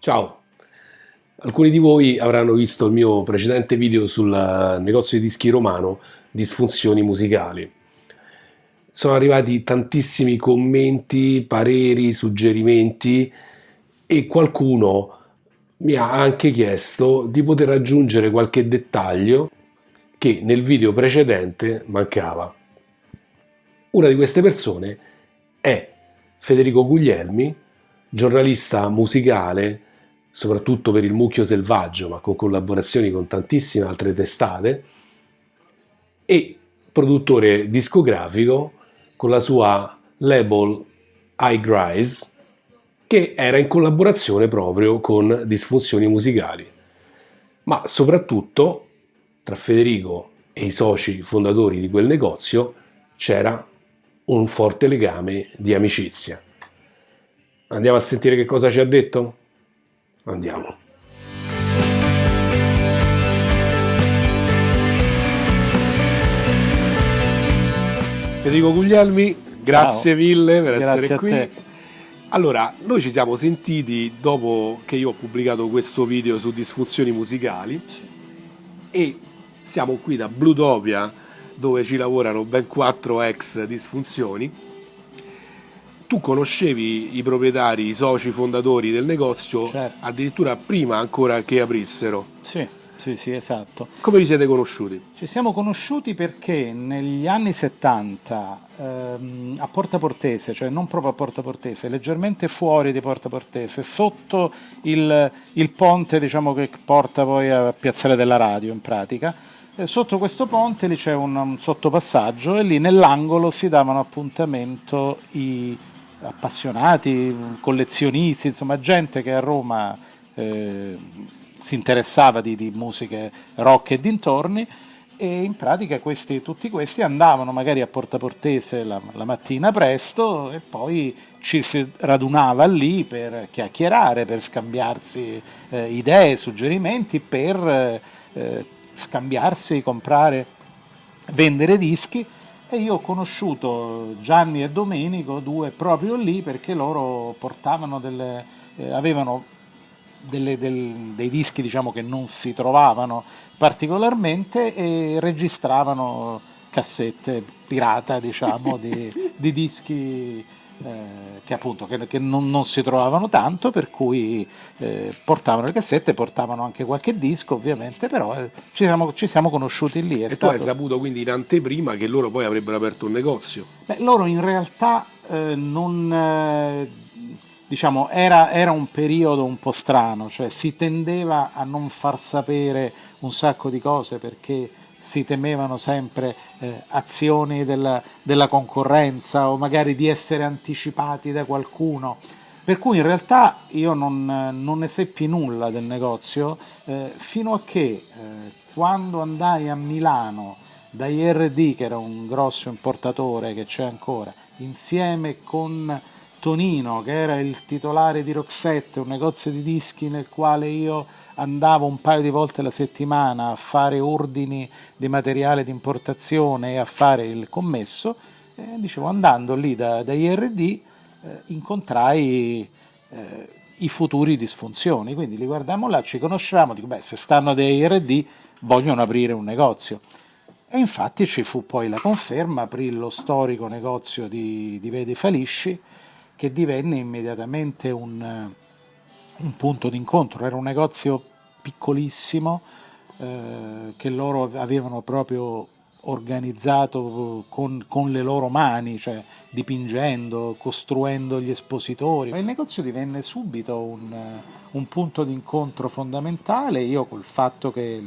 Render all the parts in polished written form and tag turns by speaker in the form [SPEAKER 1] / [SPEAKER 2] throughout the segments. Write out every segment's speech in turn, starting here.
[SPEAKER 1] Ciao, alcuni di voi avranno visto il mio precedente video sul negozio di dischi romano Disfunzioni musicali. Sono arrivati tantissimi commenti, pareri, suggerimenti e qualcuno mi ha anche chiesto di poter aggiungere qualche dettaglio che nel video precedente mancava. Una di queste persone è Federico Guglielmi, giornalista musicale, soprattutto per il Mucchio Selvaggio, ma con collaborazioni con tantissime altre testate, e produttore discografico con la sua label iGrise, che era in collaborazione proprio con Disfunzioni musicali. Ma soprattutto, tra Federico e i soci fondatori di quel negozio c'era un forte legame di amicizia. Andiamo a sentire che cosa ci ha detto? Andiamo. Federico Guglielmi, grazie
[SPEAKER 2] Ciao,
[SPEAKER 1] mille per essere
[SPEAKER 2] grazie a
[SPEAKER 1] qui.
[SPEAKER 2] te.
[SPEAKER 1] Allora, noi ci siamo sentiti dopo che io ho pubblicato questo video su disfunzioni musicali e siamo qui da Bluetopia, dove ci lavorano ben 4 ex disfunzioni. Tu conoscevi i proprietari, i soci fondatori del negozio
[SPEAKER 2] Certo,
[SPEAKER 1] addirittura prima ancora che aprissero.
[SPEAKER 2] sì, esatto.
[SPEAKER 1] Come vi siete conosciuti?
[SPEAKER 2] Ci siamo conosciuti perché negli anni 70 a Porta Portese, cioè non proprio a Porta Portese, leggermente fuori di Porta Portese, sotto il ponte, diciamo, che porta poi a Piazzale della Radio in pratica, sotto questo ponte lì c'è un sottopassaggio e lì nell'angolo si davano appuntamento i appassionati, collezionisti, insomma gente che a Roma eh, si interessava di musiche rock e dintorni, e in pratica tutti questi andavano magari a Porta Portese la mattina presto e poi ci si radunava lì per chiacchierare, per scambiarsi idee, suggerimenti, per scambiarsi, comprare, vendere dischi. E io ho conosciuto Gianni e Domenico, due proprio lì, perché loro portavano avevano dei dischi, diciamo, che non si trovavano particolarmente, e registravano cassette pirata, diciamo, di dischi che appunto che non si trovavano tanto, per cui portavano le cassette, portavano anche qualche disco ovviamente, però ci siamo conosciuti lì.
[SPEAKER 1] E tu hai saputo quindi in anteprima che loro poi avrebbero aperto un negozio.
[SPEAKER 2] Beh, loro in realtà non, diciamo, era un periodo un po' strano, cioè si tendeva a non far sapere un sacco di cose perché si temevano sempre azioni della concorrenza o magari di essere anticipati da qualcuno. Per cui in realtà io non ne seppi nulla del negozio fino a che quando andai a Milano da IRD, che era un grosso importatore che c'è ancora, insieme con Tonino, che era il titolare di Roxette, un negozio di dischi nel quale io andavo un paio di volte alla settimana a fare ordini di materiale di importazione e a fare il commesso. Dicevo, andando lì da IRD incontrai i futuri disfunzioni, quindi li guardammo là, ci conoscevamo, dico, beh, se stanno da IRD vogliono aprire un negozio. E infatti ci fu poi la conferma, aprì lo storico negozio di Vedi Falisci, che divenne immediatamente un punto d'incontro. Era un negozio piccolissimo che loro avevano proprio organizzato con le loro mani, cioè dipingendo, costruendo gli espositori. Il negozio divenne subito un punto d'incontro fondamentale. Io, col fatto che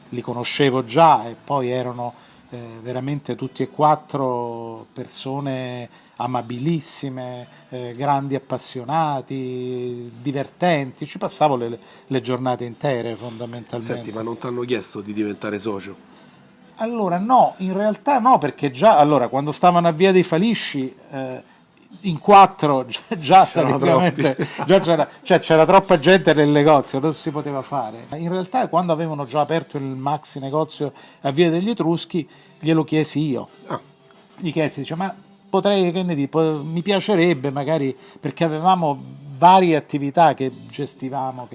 [SPEAKER 2] li conoscevo già e poi erano veramente tutti e quattro persone amabilissime, grandi appassionati, divertenti, ci passavo le giornate intere fondamentalmente.
[SPEAKER 1] Senti, ma non ti hanno chiesto di diventare socio?
[SPEAKER 2] Allora no, in realtà no, perché già allora quando stavano a Via dei Falisci in quattro già praticamente c'era troppa gente nel negozio, non si poteva fare. In realtà quando avevano già aperto il maxi negozio a Via degli Etruschi glielo chiesi io.
[SPEAKER 1] Ah,
[SPEAKER 2] Gli chiesi, dice, ma potrei, che ne dico, mi piacerebbe magari, perché avevamo varie attività che gestivamo,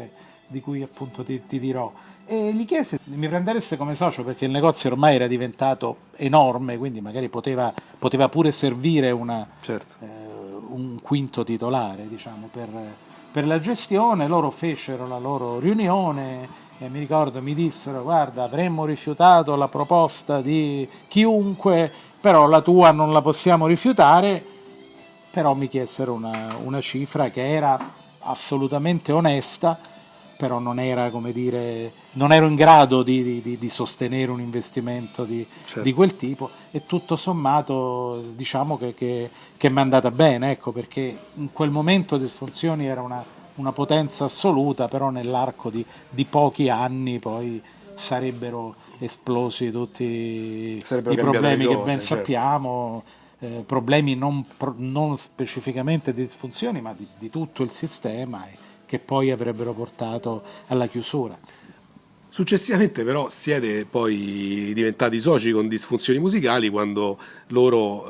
[SPEAKER 2] di cui appunto ti dirò. E gli chiesi: mi prendereste come socio, perché il negozio ormai era diventato enorme, quindi magari poteva pure servire
[SPEAKER 1] Certo.
[SPEAKER 2] un quinto titolare, diciamo, per la gestione. Loro fecero la loro riunione e mi ricordo mi dissero: guarda, avremmo rifiutato la proposta di chiunque, però la tua non la possiamo rifiutare. Però mi chiesero una cifra che era assolutamente onesta, però non era, come dire, non ero in grado di sostenere un investimento di
[SPEAKER 1] Certo.
[SPEAKER 2] quel tipo, e tutto sommato diciamo che mi è andata bene, ecco, perché in quel momento Disfunzioni era una potenza assoluta, però nell'arco di pochi anni poi sarebbero esplosi tutti
[SPEAKER 1] Sarebbero
[SPEAKER 2] i
[SPEAKER 1] cambiate le
[SPEAKER 2] problemi che
[SPEAKER 1] cose,
[SPEAKER 2] ben
[SPEAKER 1] certo.
[SPEAKER 2] sappiamo, problemi non specificamente di Disfunzioni, ma di tutto il sistema, che poi avrebbero portato alla chiusura.
[SPEAKER 1] Successivamente però siete poi diventati soci con Disfunzioni Musicali quando loro,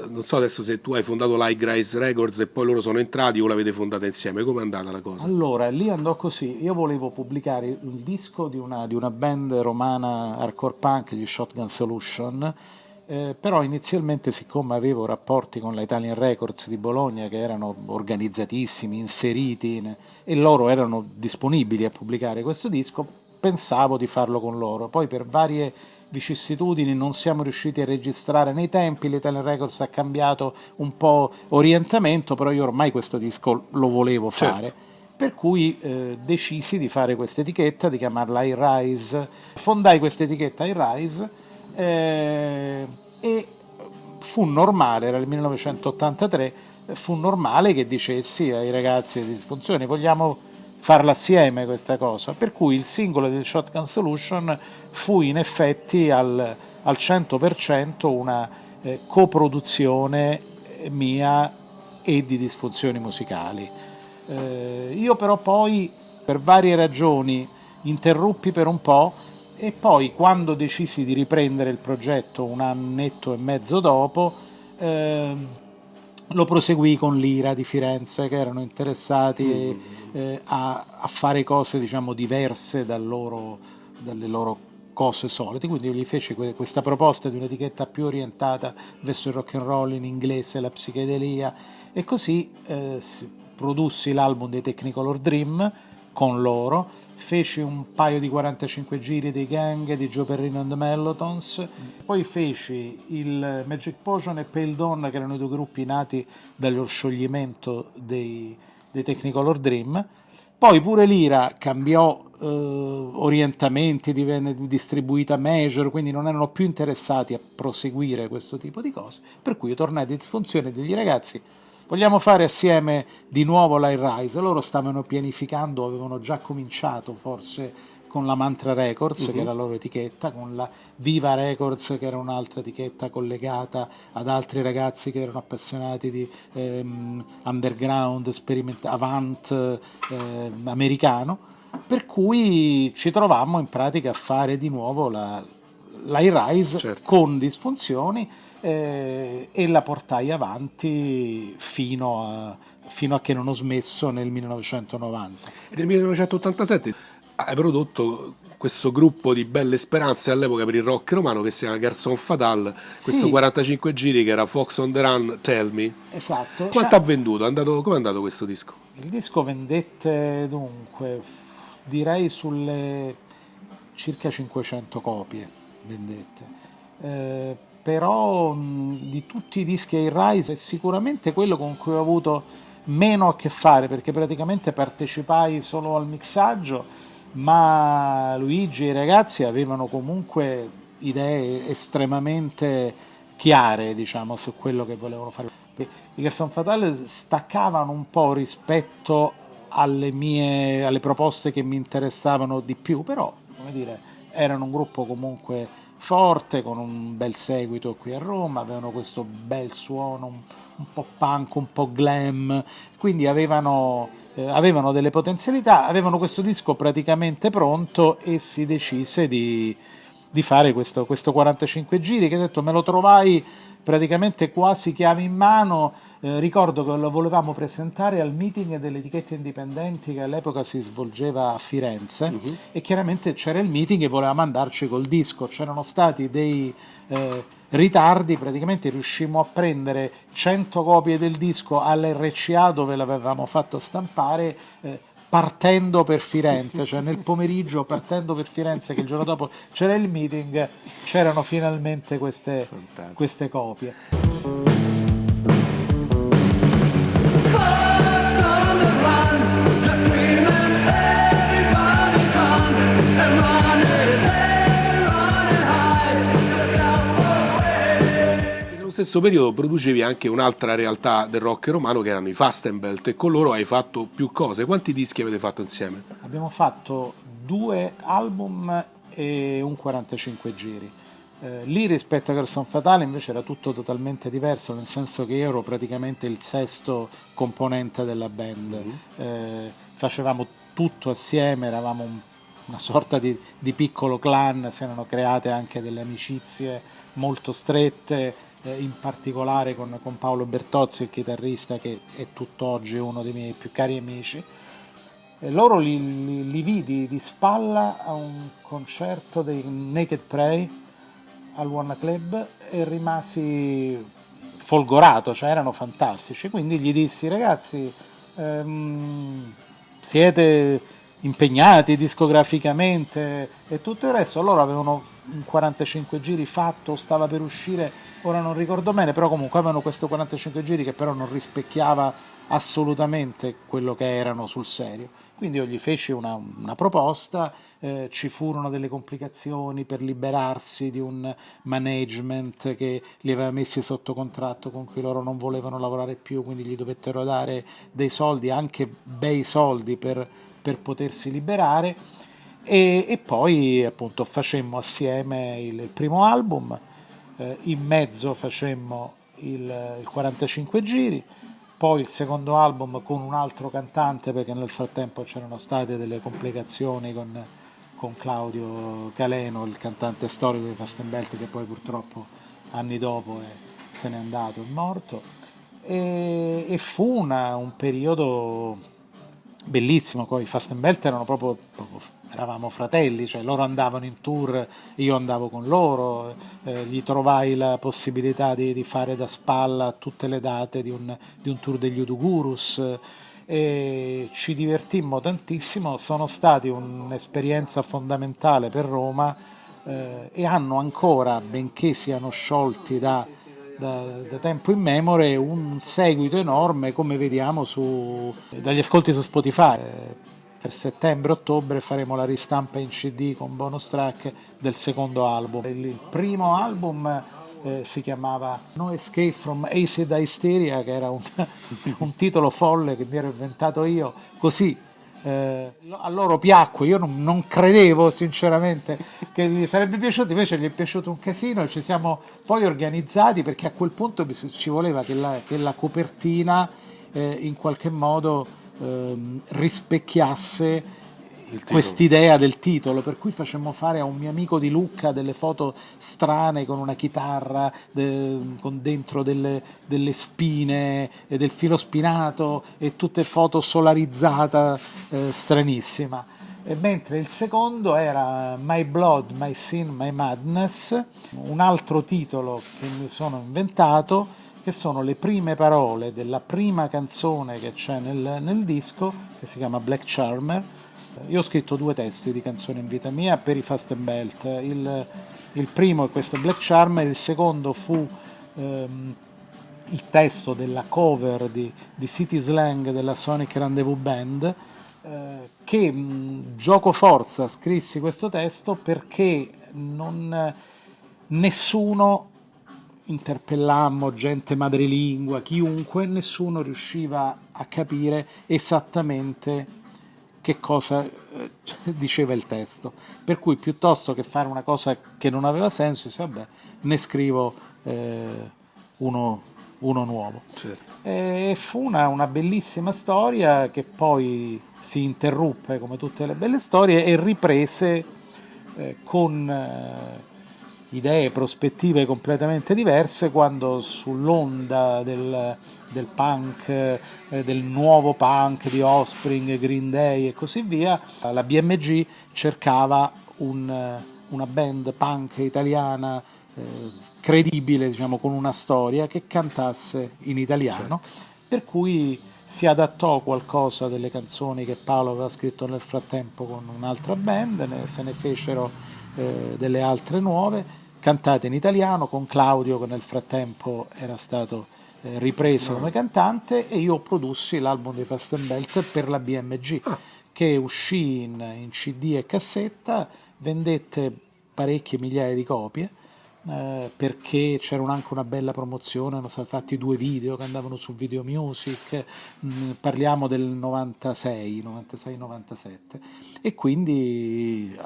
[SPEAKER 1] non so adesso se tu hai fondato l'High Rise Records e poi loro sono entrati o l'avete fondata insieme, com'è andata la cosa?
[SPEAKER 2] Allora, lì andò così. Io volevo pubblicare il disco di una band romana hardcore punk, gli Shotgun Solution, però inizialmente, siccome avevo rapporti con la Italian Records di Bologna, che erano organizzatissimi, inseriti, e loro erano disponibili a pubblicare questo disco, pensavo di farlo con loro. Poi per varie vicissitudini non siamo riusciti a registrare nei tempi, l'Italian Records ha cambiato un po' orientamento, però io ormai questo disco lo volevo
[SPEAKER 1] Certo.
[SPEAKER 2] fare, per cui decisi di fare questa etichetta, di chiamarla iRise. Fondai questa etichetta iRise, e fu normale, era il 1983, fu normale che dicessi ai ragazzi di Disfunzioni: vogliamo farla assieme questa cosa, per cui il singolo di Shotgun Solution fu in effetti al 100% una coproduzione mia e di Disfunzioni Musicali. Io però poi, per varie ragioni, interruppi per un po', e poi quando decisi di riprendere il progetto un annetto e mezzo dopo, lo proseguì con l'Ira di Firenze, che erano interessati a fare cose, diciamo, diverse dalle loro cose solite. Quindi io gli feci questa proposta di un'etichetta più orientata verso il rock and roll in inglese, la psichedelia, e così produssi l'album dei Technicolor Dream con loro, feci un paio di 45 giri dei Gang, di Joe Perrino and the Mellotons, poi feci il Magic Potion e Pale Dawn, che erano i due gruppi nati dallo scioglimento dei Technicolor Dream. Poi pure l'Ira cambiò orientamenti, divenne distribuita major, quindi non erano più interessati a proseguire questo tipo di cose, per cui io tornai a Disfunzione degli ragazzi: vogliamo fare assieme di nuovo l'I-Rise? Loro stavano pianificando, avevano già cominciato forse con la Mantra Records, che è la loro etichetta, con la Viva Records, che era un'altra etichetta collegata ad altri ragazzi che erano appassionati di underground, avant, americano, per cui ci trovammo in pratica a fare di nuovo l'I-Rise
[SPEAKER 1] Certo.
[SPEAKER 2] con Disfunzioni, e la portai avanti fino a che non ho smesso nel 1990.
[SPEAKER 1] E nel 1987 hai prodotto questo gruppo di belle speranze all'epoca per il rock romano che si chiama Garçon Fatal, questo
[SPEAKER 2] Sì,
[SPEAKER 1] 45 giri che era Fox on the Run, Tell Me.
[SPEAKER 2] esatto.
[SPEAKER 1] Quanto ha venduto? Com'è andato questo disco?
[SPEAKER 2] Il disco vendette, dunque, direi sulle circa 500 copie vendette. Però di tutti i dischi ai Rise è sicuramente quello con cui ho avuto meno a che fare, perché praticamente partecipai solo al mixaggio, ma Luigi e i ragazzi avevano comunque idee estremamente chiare, diciamo, su quello che volevano fare. I Garçon Fatale staccavano un po' rispetto alle proposte che mi interessavano di più, però, come dire, erano un gruppo comunque forte, con un bel seguito qui a Roma, avevano questo bel suono un po' punk, un po' glam, quindi avevano delle potenzialità, avevano questo disco praticamente pronto, e si decise di fare questo 45 giri, che ho detto me lo trovai praticamente quasi chiave in mano. Ricordo che lo volevamo presentare al meeting delle etichette indipendenti che all'epoca si svolgeva a Firenze, e chiaramente c'era il meeting e volevamo andarci col disco. C'erano stati dei ritardi, praticamente riuscimmo a prendere 100 copie del disco all'RCA dove l'avevamo fatto stampare, partendo per Firenze, cioè nel pomeriggio partendo per Firenze, che il giorno dopo c'era il meeting, c'erano finalmente queste copie.
[SPEAKER 1] Nello stesso periodo producevi anche un'altra realtà del rock romano che erano i Fastenbelt, e con loro hai fatto più cose. Quanti dischi avete fatto insieme?
[SPEAKER 2] Abbiamo fatto 2 album e un 45 giri. Lì rispetto a Garçon Fatale invece era tutto totalmente diverso, nel senso che io ero praticamente il sesto componente della band. Facevamo tutto assieme, eravamo una sorta di piccolo clan, si erano create anche delle amicizie molto strette, in particolare con Paolo Bertozzi, il chitarrista, che è tutt'oggi uno dei miei più cari amici. Loro li vidi di spalla a un concerto dei Naked Prey al One Club e rimasi folgorato, cioè erano fantastici. Quindi gli dissi: ragazzi, siete impegnati discograficamente e tutto il resto. Loro avevano un 45 giri fatto, stava per uscire, ora non ricordo bene, però comunque avevano questo 45 giri che però non rispecchiava assolutamente quello che erano sul serio. Quindi io gli feci una proposta, ci furono delle complicazioni per liberarsi di un management che li aveva messi sotto contratto, con cui loro non volevano lavorare più, quindi gli dovettero dare dei soldi, anche bei soldi, per potersi liberare, e poi appunto facemmo assieme il primo album, in mezzo facemmo il 45 giri, poi il secondo album con un altro cantante, perché nel frattempo c'erano state delle complicazioni con Claudio Caleno, il cantante storico di Fastenbelt, che poi purtroppo anni dopo se n'è andato, è morto, e fu un periodo bellissimo. Poi i Fastenbelt erano proprio eravamo fratelli, cioè loro andavano in tour, io andavo con loro, gli trovai la possibilità di fare da spalla tutte le date di un tour degli Udugurus, e ci divertimmo tantissimo. Sono stati un'esperienza fondamentale per Roma, e hanno ancora, benché siano sciolti da tempo in memoria, un seguito enorme, come vediamo dagli ascolti su Spotify. Per settembre-ottobre faremo la ristampa in CD con bonus track del secondo album. Il primo album si chiamava No Escape from Acid Hysteria, che era un titolo folle che mi ero inventato io così. A loro piacque, io non credevo sinceramente che gli sarebbe piaciuto, invece gli è piaciuto un casino, e ci siamo poi organizzati, perché a quel punto ci voleva che la copertina in qualche modo rispecchiasse quest'idea del titolo, per cui facemmo fare a un mio amico di Lucca delle foto strane con una chitarra con dentro delle spine e del filo spinato, e tutte foto solarizzata, stranissima. E mentre il secondo era My Blood, My Sin, My Madness, un altro titolo che mi sono inventato, che sono le prime parole della prima canzone che c'è nel disco, che si chiama Black Charmer. Io ho scritto 2 testi di canzoni in vita mia per i Fastenbelt. Il primo è questo Black Charmer, il secondo fu il testo della cover di City Slang della Sonic Rendezvous Band, che gioco forza scrissi questo testo perché nessuno, interpellammo gente madrelingua, chiunque, nessuno riusciva a capire esattamente che cosa diceva il testo, per cui piuttosto che fare una cosa che non aveva senso, dice, vabbè, ne scrivo uno nuovo.
[SPEAKER 1] Certo.
[SPEAKER 2] E fu una bellissima storia, che poi si interruppe come tutte le belle storie e riprese con idee, prospettive completamente diverse, quando sull'onda del punk, del nuovo punk di Offspring, Green Day e così via, la BMG cercava una band punk italiana credibile, diciamo, con una storia, che cantasse in italiano, per cui si adattò qualcosa delle canzoni che Paolo aveva scritto nel frattempo con un'altra band, se ne fecero delle altre nuove, cantate in italiano, con Claudio che nel frattempo era stato ripreso come cantante, e io produssi l'album di Fast and Belt per la BMG, che uscì in CD e cassetta, vendette parecchie migliaia di copie, perché c'era anche una bella promozione, hanno stati fatti 2 video che andavano su Video Music, parliamo del 96-97, e quindi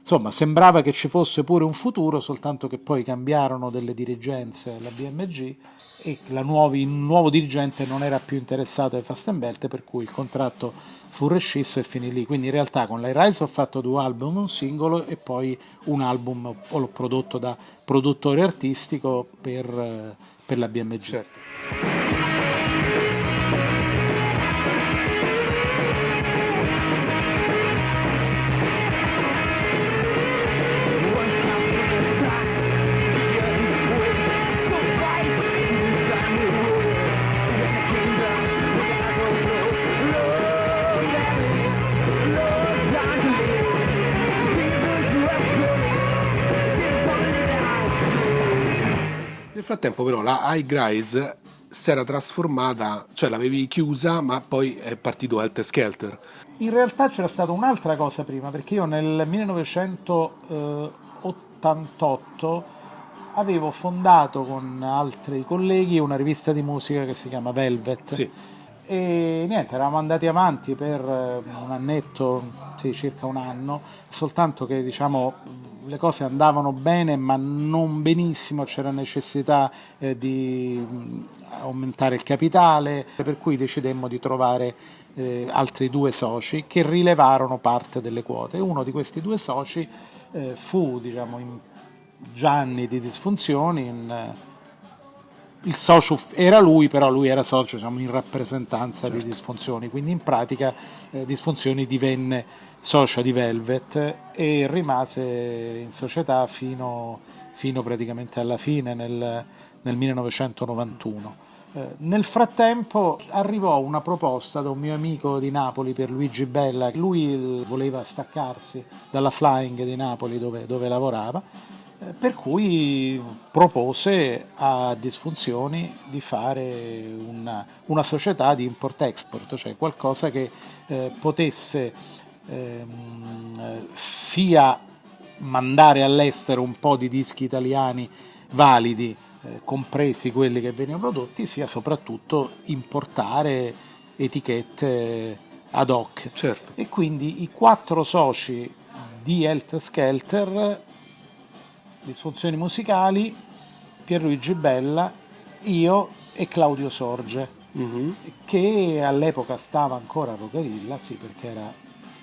[SPEAKER 2] insomma sembrava che ci fosse pure un futuro, soltanto che poi cambiarono delle dirigenze alla BMG e il nuovo dirigente non era più interessato ai Fast and Belt, per cui il contratto fu rescisso e finì lì. Quindi in realtà con l'I-Rise ho fatto 2 album, un singolo, e poi un album l'ho prodotto da produttore artistico per la BMG.
[SPEAKER 1] Certo. Nel frattempo però la High si era trasformata, cioè l'avevi chiusa, ma poi è partito Helter Skelter.
[SPEAKER 2] In realtà c'era stata un'altra cosa prima, perché io nel 1988 avevo fondato con altri colleghi una rivista di musica che si chiama Velvet.
[SPEAKER 1] Sì.
[SPEAKER 2] E niente, eravamo andati avanti per un annetto, sì, circa un anno, soltanto che diciamo le cose andavano bene ma non benissimo, c'era necessità di aumentare il capitale, per cui decidemmo di trovare altri 2 soci che rilevarono parte delle quote. Uno di questi 2 soci fu, diciamo, in Gianni di Disfunzioni, il socio era lui, però lui era socio, diciamo, in rappresentanza di Disfunzioni, quindi in pratica Disfunzioni divenne socio di Velvet e rimase in società fino praticamente alla fine, nel 1991. Nel frattempo arrivò una proposta da un mio amico di Napoli, Pierluigi Bella. Lui voleva staccarsi dalla Flying di Napoli dove lavorava, per cui propose a Disfunzioni di fare una società di import-export, cioè qualcosa che potesse sia mandare all'estero un po' di dischi italiani validi, compresi quelli che venivano prodotti, sia soprattutto importare etichette ad hoc.
[SPEAKER 1] Certo.
[SPEAKER 2] E quindi i 4 soci di Helter Skelter, Disfunzioni Musicali, Pierluigi Bella, io e Claudio Sorge, che all'epoca stava ancora a Rocavilla, sì, perché era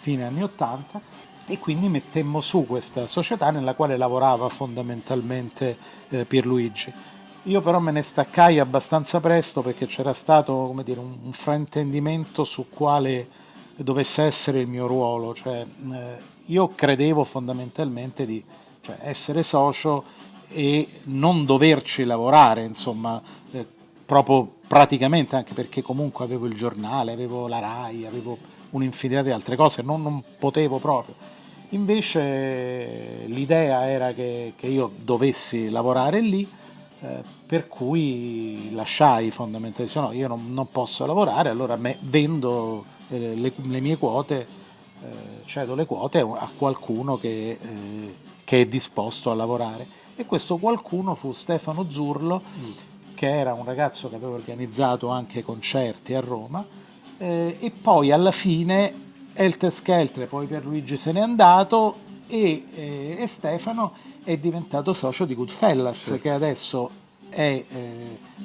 [SPEAKER 2] fine anni 80, e quindi mettemmo su questa società nella quale lavorava fondamentalmente Pierluigi. Io però me ne staccai abbastanza presto perché c'era stato, come dire, un fraintendimento su quale dovesse essere il mio ruolo, cioè io credevo fondamentalmente di essere socio e non doverci lavorare, insomma, proprio praticamente, anche perché comunque avevo il giornale, avevo la Rai, avevo un'infinità di altre cose, non potevo proprio. Invece l'idea era che io dovessi lavorare lì, per cui lasciai fondamentalmente, no, io non posso lavorare, allora vendo le mie quote, cedo le quote a qualcuno che è disposto a lavorare, e questo qualcuno fu Stefano Zurlo, che era un ragazzo che aveva organizzato anche concerti a Roma, e poi alla fine Helter Skelter, poi Pierluigi se n'è andato e Stefano è diventato socio di Goodfellas, certo, che adesso è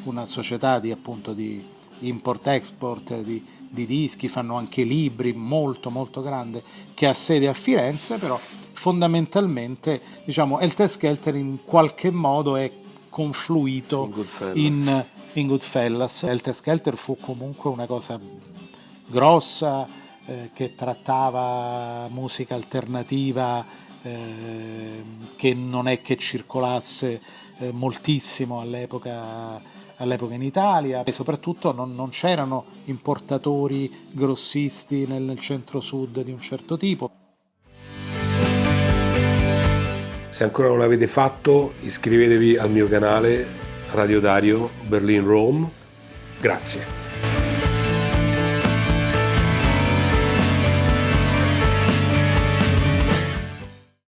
[SPEAKER 2] una società appunto di import-export di dischi, fanno anche libri, molto molto grande, che ha sede a Firenze, però fondamentalmente, diciamo, Helter Skelter in qualche modo è confluito in Goodfellas. Helter Skelter fu comunque una cosa grossa, che trattava musica alternativa, che non è che circolasse moltissimo all'epoca in Italia, e soprattutto non c'erano importatori grossisti nel centro-sud di un certo tipo.
[SPEAKER 1] Se ancora non l'avete fatto, iscrivetevi al mio canale Radio Dario Berlin Rome. Grazie.